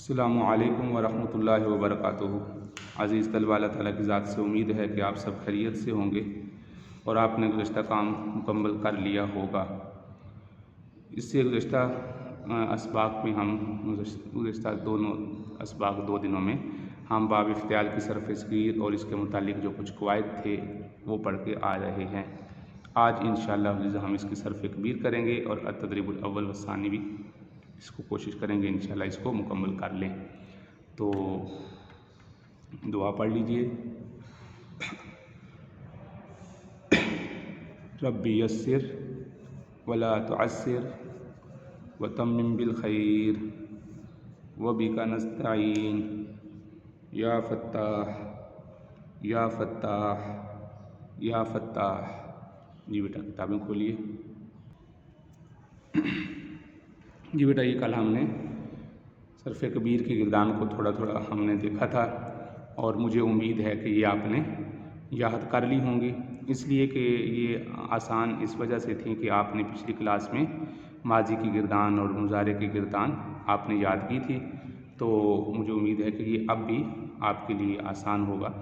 السلام علیکم ورحمۃ اللہ وبرکاتہ۔ عزیز طلبہ، اللہ تعالیٰ کی ذات سے امید ہے کہ آپ سب خیریت سے ہوں گے اور آپ نے گزشتہ کام مکمل کر لیا ہوگا۔ اس سے گزشتہ اسباق میں گزشتہ دو دنوں میں ہم باب افتعال کی صرف صغیر اور اس کے متعلق جو کچھ قواعد تھے وہ پڑھ کے آ رہے ہیں۔ آج انشاءاللہ ہم اس کی صرف کبیر کریں گے اور التدریب الاول والثانی بھی اس کو کوشش کریں گے انشاءاللہ اس کو مکمل کر لیں۔ تو دعا پڑھ لیجئے۔ ربی یسر ولا تعسر وتمم بالخیر وبک نستعین یا فتاح یا فتاح یا فتاح۔ جی بیٹا کتابیں کھولیے۔ جی بیٹا، یہ کل ہم نے صرف کبیر کی گردان کو تھوڑا ہم نے دیکھا تھا اور مجھے امید ہے کہ یہ آپ نے یاد کر لی ہوں گی، اس لیے کہ یہ آسان اس وجہ سے تھی کہ آپ نے پچھلی کلاس میں ماضی کی گردان اور مضارع کی گردان آپ نے یاد کی تھی، تو مجھے امید ہے کہ یہ اب بھی آپ کے لیے آسان ہوگا،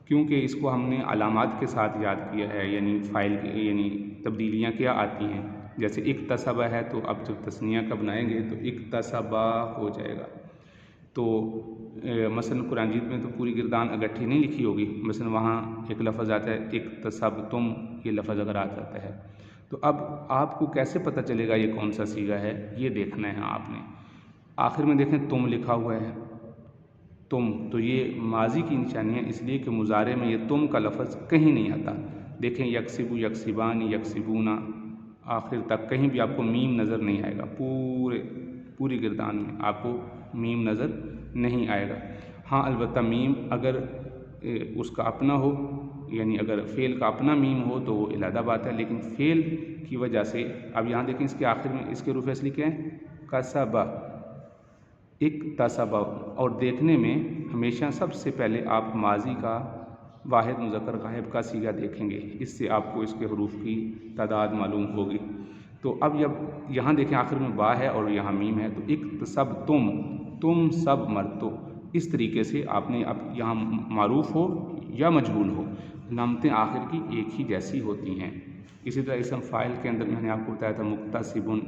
کیونکہ اس کو ہم نے علامات کے ساتھ یاد کیا ہے، یعنی فاعل یعنی تبدیلیاں کیا آتی ہیں۔ جیسے اکتسبہ ہے تو اب جب تثنیہ کا بنائیں گے تو اکتسبہ ہو جائے گا۔ تو مثلا قرآن مجید میں تو پوری گردان اگٹھی نہیں لکھی ہوگی، مثلا وہاں ایک لفظ آتا ہے اکتسبتم، یہ لفظ اگر آ جاتا ہے تو اب آپ کو کیسے پتہ چلے گا یہ کون سا صیغہ ہے، یہ دیکھنا ہے آپ نے۔ آخر میں دیکھیں تم لکھا ہوا ہے، تم، تو یہ ماضی کی نشانی ہے، اس لیے کہ مضارع میں یہ تم کا لفظ کہیں نہیں آتا۔ دیکھیں یکسبو، یکسبان، یکسبونا، آخر تک کہیں بھی آپ کو میم نظر نہیں آئے گا، پوری گردان میں آپ کو میم نظر نہیں آئے گا۔ ہاں البتہ میم اگر اس کا اپنا ہو، یعنی اگر فعل کا اپنا میم ہو تو وہ علیحدہ بات ہے، لیکن فعل کی وجہ سے اب یہاں دیکھیں اس کے آخر میں اس کے حروف اصلی کیا ہیں؟ کسبہ، اکتسبہ، اور دیکھنے میں ہمیشہ سب سے پہلے آپ ماضی کا واحد مذکر غائب کا صیغہ دیکھیں گے، اس سے آپ کو اس کے حروف کی تعداد معلوم ہوگی۔ تو اب جب یہاں دیکھیں آخر میں با ہے اور یہاں میم ہے تو اکتسبتم، تم سب مرتو، اس طریقے سے آپ نے اب یہاں معروف ہو یا مجہول ہو، علامتیں آخر کی ایک ہی جیسی ہوتی ہیں۔ اسی طرح اسم فاعل کے اندر میں نے آپ کو بتایا تھا مکتسبن،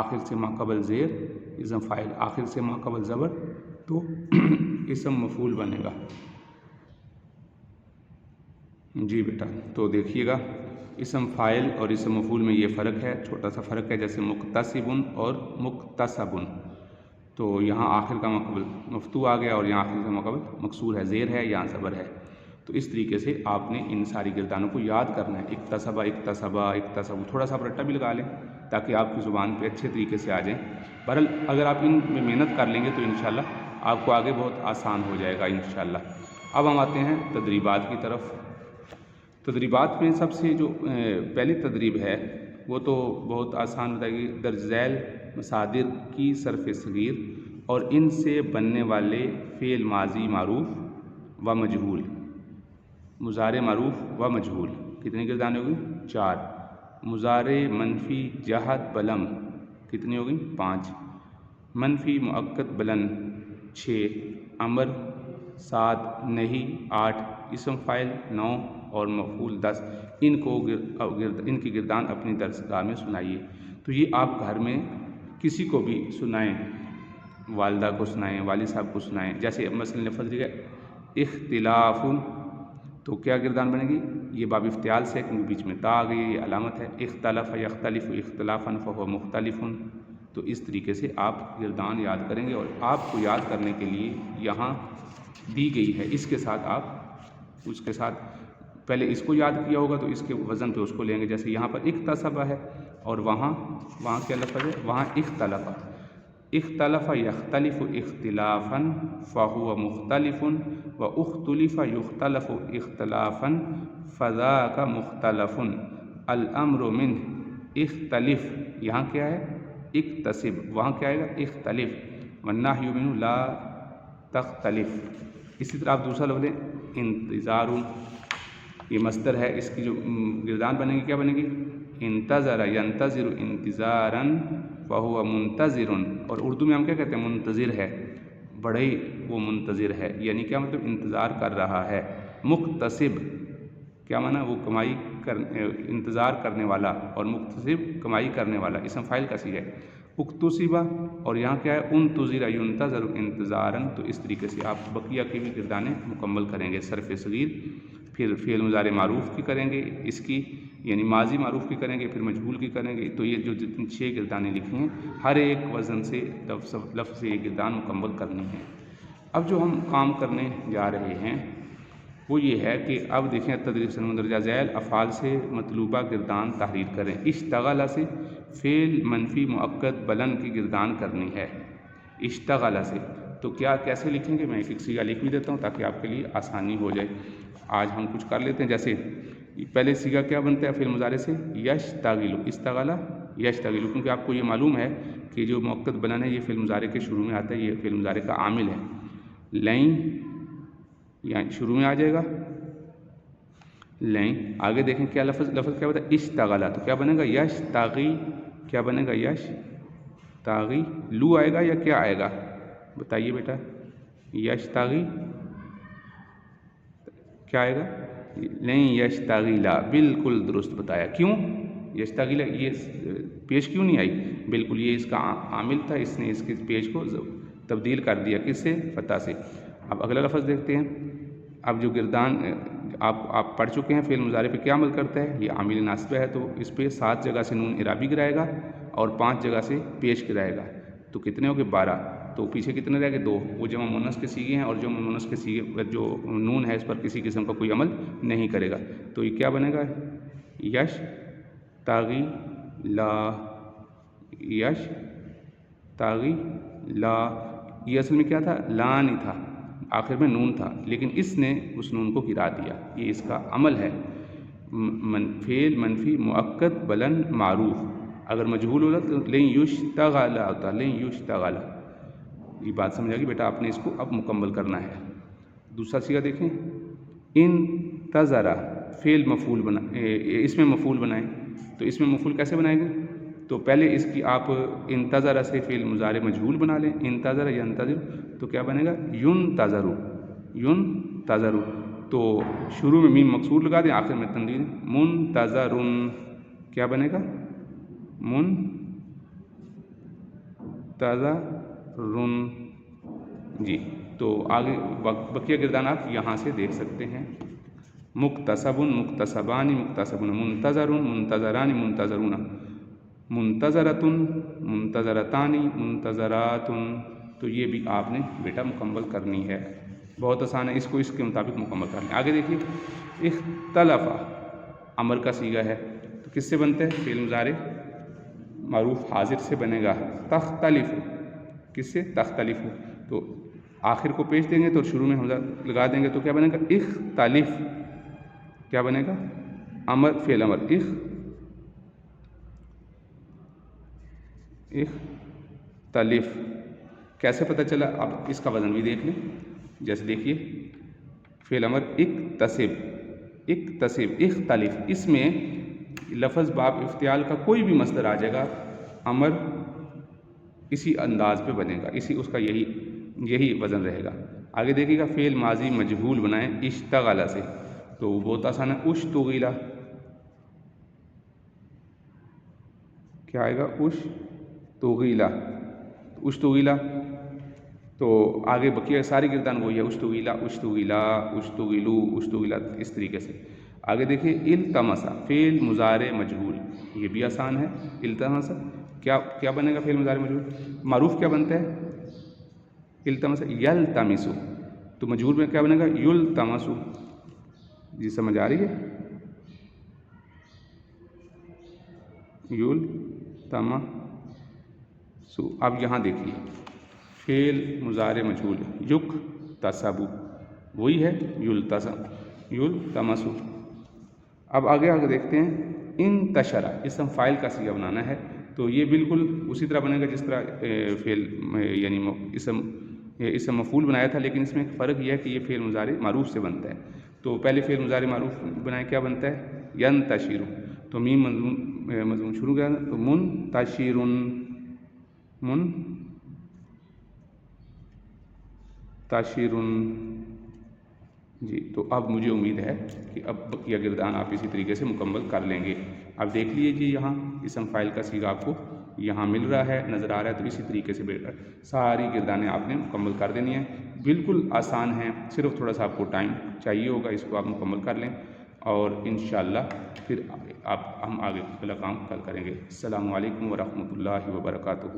آخر سے ما قبل زیر، اسم فاعل آخر سے ما قبل زبر، تو اسم مفعول بنے گا۔ جی بیٹا، تو دیکھیے گا اسم فاعل اور اسم مفعول میں یہ فرق ہے، چھوٹا سا فرق ہے، جیسے مکتسبن اور مکتسبن، تو یہاں آخر کا مقبل مفتوح آ گیا اور یہاں آخر کا مقبل مکسور ہے، زیر ہے، یہاں زبر ہے۔ تو اس طریقے سے آپ نے ان ساری گردانوں کو یاد کرنا ہے، اکتسبہ، اکتسبہ، اکتسبہ، تھوڑا سا رٹا بھی لگا لیں تاکہ آپ کی زبان پہ اچھے طریقے سے آ جائیں۔ بہرحال اگر آپ ان میں محنت کر لیں گے تو انشاءاللہ آپ کو آگے بہت آسان ہو جائے گا انشاءاللہ۔ اب ہم آتے ہیں تدریبات کی طرف۔ تدریبات میں سب سے جو پہلی تدریب ہے وہ تو بہت آسان بتائے گی، درج ذیل مصادر کی صرف صغیر اور ان سے بننے والے فعل ماضی معروف و مجہول، مضارع معروف و مجہول، کتنی گردانیں ہوگی؟ 4۔ مضارع منفی جہت بلم کتنی ہوگی؟ 5۔ منفی مؤکد بلند 6۔ امر 7، نہیں 8، اسم فاعل 9 اور مفعول 10۔ ان کی گردان اپنی درسگاہ میں سنائیے۔ تو یہ آپ گھر میں کسی کو بھی سنائیں، والدہ کو سنائیں، والد صاحب کو سنائیں۔ جیسے مثلا لفظ لکھا ہے اختلاف، تو کیا گردان بنے گی؟ یہ باب افتعال سے، کیونکہ بیچ میں تا آ گئی، یہ علامت ہے۔ اختلف یختلف اختلافا فہو مختلف، تو اس طریقے سے آپ گردان یاد کریں گے اور آپ کو یاد کرنے کے لیے یہاں دی گئی ہے، اس کے ساتھ آپ اس کے ساتھ پہلے اس کو یاد کیا ہوگا تو اس کے وزن پہ اس کو لیں گے۔ جیسے یہاں پر اکتسبہ ہے اور وہاں کیا لفظ ہے؟ وہاں اختلف، اختلف یختلف اختلافا فہو مختلف و اختلف یختلف اختلافا فذاک مختلف۔ الامر منہ اختلف، یہاں کیا ہے؟ اکتسب، وہاں کیا آئے گا؟ اختلف، والنہی منہ لا تختلف۔ اسی طرح آپ دوسرا لفظ لیں انتظار، یہ مصدر ہے، اس کی جو گردان بنے گی کیا بنے گی؟ انتظر ینتظر انتظارا فہو منتظر، اور اردو میں ہم کیا کہتے ہیں؟ منتظر ہے، بڑا ہی وہ منتظر ہے، یعنی کیا مطلب انتظار کر رہا ہے۔ مکتسب کیا معنی وہ کمائی انتظار کرنے والا، اور مکتسب کمائی کرنے والا، اسم فاعل کا صیغہ ہے۔ اکتسبہ اور یہاں کیا ہے انتظر ینتظر انتظاراً، تو اس طریقے سے آپ بقیہ کی بھی گردانیں مکمل کریں گے۔ صرف صغیر، پھر فعل مضارع معروف کی کریں گے، اس کی یعنی ماضی معروف کی کریں گے، پھر مجہول کی کریں گے۔ تو یہ جو جتنی 6 گردانیں لکھی ہیں، ہر ایک وزن سے لفظ سے یہ گردان مکمل کرنی ہے۔ اب جو ہم کام کرنے جا رہے ہیں وہ یہ ہے کہ اب دیکھیں تدریس مندرجہ ذیل افعال سے مطلوبہ گردان تحریر کریں۔ اشتغل سے فعل منفی مؤکد بلند کی گردان کرنی ہے۔ اشتغل سے تو کیا کیسے لکھیں گے، میں ایک صیغہ لکھ بھی دیتا ہوں تاکہ آپ کے لیے آسانی ہو جائے۔ آج ہم کچھ کر لیتے ہیں، جیسے پہلے صیغہ کیا بنتا ہے فعل مضارع سے، یشتغل، استغل یشتغل، کیونکہ آپ کو یہ معلوم ہے کہ جو مؤکد بلند ہے یہ فعل مضارع کے شروع میں آتا ہے، یہ فعل مضارع کا عامل ہے۔ لیں یعنی شروع میں آ جائے گا، لیں آگے دیکھیں کیا لفظ کیا ہوتا ہے، اشتغلا، تو کیا بنے گا یشتغی، کیا بنے گا یشتغی، لو آئے گا یا کیا آئے گا بتائیے بیٹا، یشتغی کیا آئے گا، لیں یشتغیلا، بالکل درست بتایا۔ کیوں یشتغیلا یہ پیش کیوں نہیں آئی، بالکل یہ اس کا عامل تھا، اس نے اس کے پیش کو تبدیل کر دیا، کس سے، فتح سے۔ اب اگلا لفظ دیکھتے ہیں۔ اب جو گردان آپ پڑھ چکے ہیں فعل مضارع پہ کیا عمل کرتا ہے، یہ عامل ناصبہ ہے، تو اس پہ 7 جگہ سے نون اعرابی گرائے گا اور 5 جگہ سے پیش گرائے گا، تو کتنے ہو گئے 12، تو پیچھے کتنے رہ گئے 2، وہ جمع مؤنث کے صیغے ہیں، اور جمع مؤنث کے صیغے جو نون ہے اس پر کسی قسم کا کوئی عمل نہیں کرے گا، تو یہ کیا بنے گا، یش تاغی لا، یش تاغی لا، یہ اصل میں کیا تھا، لا نہیں تھا، آخر میں نون تھا، لیکن اس نے اس نون کو گرا دیا، یہ اس کا عمل ہے۔ فعل منفی مؤکد بلند معروف، اگر مجہول ہوتا تو لن یشتغل ہوتا، لن یشتغل، یہ بات سمجھ آ گئی بیٹا، آپ نے اس کو اب مکمل کرنا ہے۔ دوسرا صیغہ دیکھیں، انتظر فعل مفعول اس میں مفعول بنائیں، تو اس میں مفعول کیسے بنائیں گے، تو پہلے اس کی آپ انتظر سے فعل مضارع مجہول بنا لیں، انتظر ینتظر، تو کیا بنے گا ینتظر، ینتظر، تو شروع میں میم مکسور لگا دیں، آخر میں تنوین، منتظر، کیا بنے گا منتظر، جی۔ تو آگے بقیہ گردان آپ یہاں سے دیکھ سکتے ہیں، مکتسب، مکتسبان، مکتسبون، منتظر، منتظران، منتظرون، منتظرۃ، منتظرتان، منتظرات، تو یہ بھی آپ نے بیٹا مکمل کرنی ہے، بہت آسان ہے، اس کو اس کے مطابق مکمل کرنا ہے۔ آگے دیکھیے، اختلف امر کا صیغہ ہے، تو کس سے بنتا ہے، فعل مضارع معروف حاضر سے بنے گا، تختلف، کس سے، تختلف، تو آخر کو پیش دیں گے تو شروع میں حمزہ لگا دیں گے، تو کیا بنے گا اختلف، کیا بنے گا، امر فعل امر، اختلف، کیسے پتہ چلا، اب اس کا وزن بھی دیکھ لیں، جیسے دیکھیے فعل امر اکتسب، اکتسب، اختلف، اس میں لفظ باب افتعال کا کوئی بھی مصدر آ جائے گا، امر اسی انداز پہ بنے گا، اس کا یہی وزن رہے گا۔ آگے دیکھیے گا فعل ماضی مجہول بنائیں اشتغل سے، تو وہ بہت آسان ہے، اشتغل، کیا آئے گا، اشتغل، اشتغل، تو آگے بقیہ ساری گردان وہی ہے، اشتغل، اشتغل، اشتغلوا، اشتغلت، اس طریقے سے۔ آگے دیکھیے التمس فعل مضارع مجہول، یہ بھی آسان ہے، التمس کیا بنے گا فعل مضارع مجہول، معروف کیا بنتا ہے، التمس، یلتمس، تو مجہول میں کیا بنے گا، یلتمس، جی سمجھ آ رہی ہے، یلتمس۔ اب یہاں دیکھیے فعل مضارع مجہول یکتسب، وہی ہے یلتمس۔ اب آگے دیکھتے ہیں، انتشر اسم فاعل کا صیغہ بنانا ہے، تو یہ بالکل اسی طرح بنے گا جس طرح فعل یعنی اسم مفعول بنایا تھا، لیکن اس میں ایک فرق یہ ہے کہ یہ فعل مضارع معروف سے بنتا ہے، تو پہلے فعل مضارع معروف بنائیں، کیا بنتا ہے، ینتشر، تو میم مضمون شروع کیا، تو منتشر، تاشرن. جی تو اب مجھے امید ہے کہ اب بقیہ گردان آپ اسی طریقے سے مکمل کر لیں گے. اب دیکھ لیجیے یہاں اسم فاعل کا صیغہ آپ کو یہاں مل رہا ہے، نظر آ رہا ہے، تو اسی طریقے سے ساری گردانیں آپ نے مکمل کر دینی ہیں. بالکل آسان ہیں، صرف تھوڑا سا آپ کو ٹائم چاہیے ہوگا، اس کو آپ مکمل کر لیں اور انشاءاللہ پھر ہم آگے اگلا کام کل کریں گے. السلام علیکم ورحمۃ اللہ وبرکاتہ.